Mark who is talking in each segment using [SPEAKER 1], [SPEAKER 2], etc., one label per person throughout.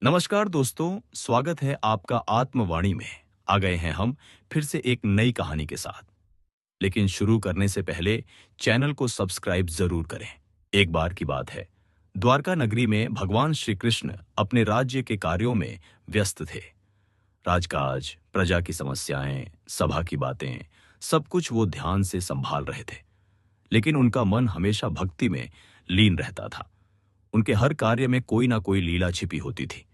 [SPEAKER 1] नमस्कार दोस्तों, स्वागत है आपका आत्मवाणी में। आ गए हैं हम फिर से एक नई कहानी के साथ। लेकिन शुरू करने से पहले चैनल को सब्सक्राइब जरूर करें। एक बार की बात है, द्वारका नगरी में भगवान श्री कृष्ण अपने राज्य के कार्यों में व्यस्त थे। राजकाज, प्रजा की समस्याएं, सभा की बातें, सब कुछ वो ध्यान से संभाल रहे थे। लेकिन उनका मन हमेशा भक्ति में लीन रहता था। उनके हर कार्य में कोई ना कोई लीला छिपी होती थी।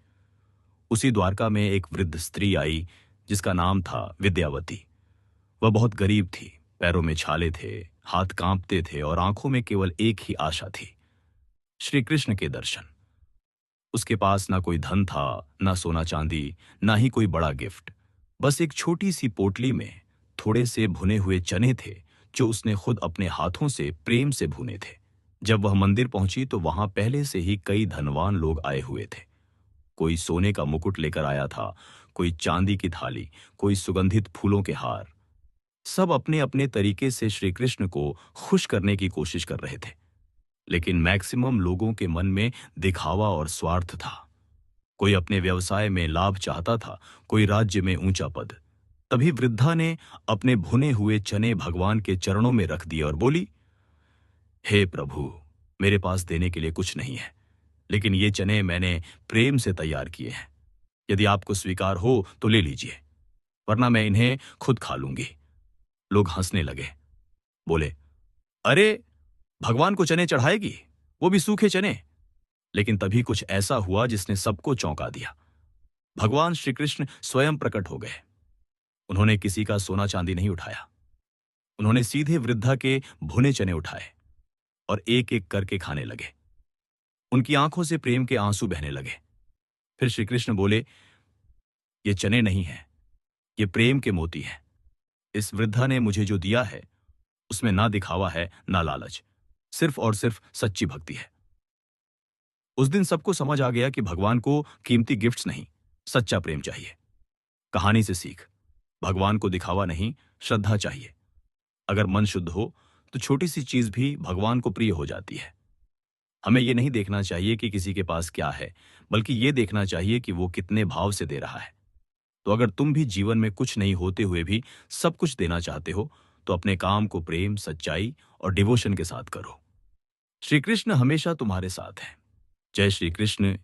[SPEAKER 1] उसी द्वारका में एक वृद्ध स्त्री आई जिसका नाम था विद्यावती। वह बहुत गरीब थी, पैरों में छाले थे, हाथ कांपते थे और आंखों में केवल एक ही आशा थी, श्री कृष्ण के दर्शन। उसके पास ना कोई धन था, ना सोना चांदी, ना ही कोई बड़ा गिफ्ट। बस एक छोटी सी पोटली में थोड़े से भुने हुए चने थे, जो उसने खुद अपने हाथों से प्रेम से भुने थे। जब वह मंदिर पहुंची तो वहां पहले से ही कई धनवान लोग आए हुए थे। कोई सोने का मुकुट लेकर आया था, कोई चांदी की थाली, कोई सुगंधित फूलों के हार। सब अपने अपने तरीके से श्री कृष्ण को खुश करने की कोशिश कर रहे थे। लेकिन मैक्सिमम लोगों के मन में दिखावा और स्वार्थ था। कोई अपने व्यवसाय में लाभ चाहता था, कोई राज्य में ऊंचा पद। तभी वृद्धा ने अपने भुने हुए चने भगवान के चरणों में रख दिए और बोली, हे प्रभु, मेरे पास देने के लिए कुछ नहीं है, लेकिन ये चने मैंने प्रेम से तैयार किए हैं। यदि आपको स्वीकार हो तो ले लीजिए, वरना मैं इन्हें खुद खा लूंगी। लोग हंसने लगे, बोले, अरे, भगवान को चने चढ़ाएगी, वो भी सूखे चने। लेकिन तभी कुछ ऐसा हुआ जिसने सबको चौंका दिया। भगवान श्री कृष्ण स्वयं प्रकट हो गए। उन्होंने किसी का सोना चांदी नहीं उठाया। उन्होंने सीधे वृद्धा के भुने चने उठाए और एक एक करके खाने लगे। उनकी आंखों से प्रेम के आंसू बहने लगे। फिर श्री कृष्ण बोले, ये चने नहीं हैं, ये प्रेम के मोती हैं। इस वृद्धा ने मुझे जो दिया है उसमें ना दिखावा है ना लालच, सिर्फ और सिर्फ सच्ची भक्ति है। उस दिन सबको समझ आ गया कि भगवान को कीमती गिफ्ट्स नहीं, सच्चा प्रेम चाहिए। कहानी से सीख, भगवान को दिखावा नहीं, श्रद्धा चाहिए। अगर मन शुद्ध हो तो छोटी सी चीज भी भगवान को प्रिय हो जाती है। हमें यह नहीं देखना चाहिए कि किसी के पास क्या है, बल्कि यह देखना चाहिए कि वो कितने भाव से दे रहा है। तो अगर तुम भी जीवन में कुछ नहीं होते हुए भी सब कुछ देना चाहते हो, तो अपने काम को प्रेम, सच्चाई और डिवोशन के साथ करो। श्री कृष्ण हमेशा तुम्हारे साथ हैं। जय श्री कृष्ण,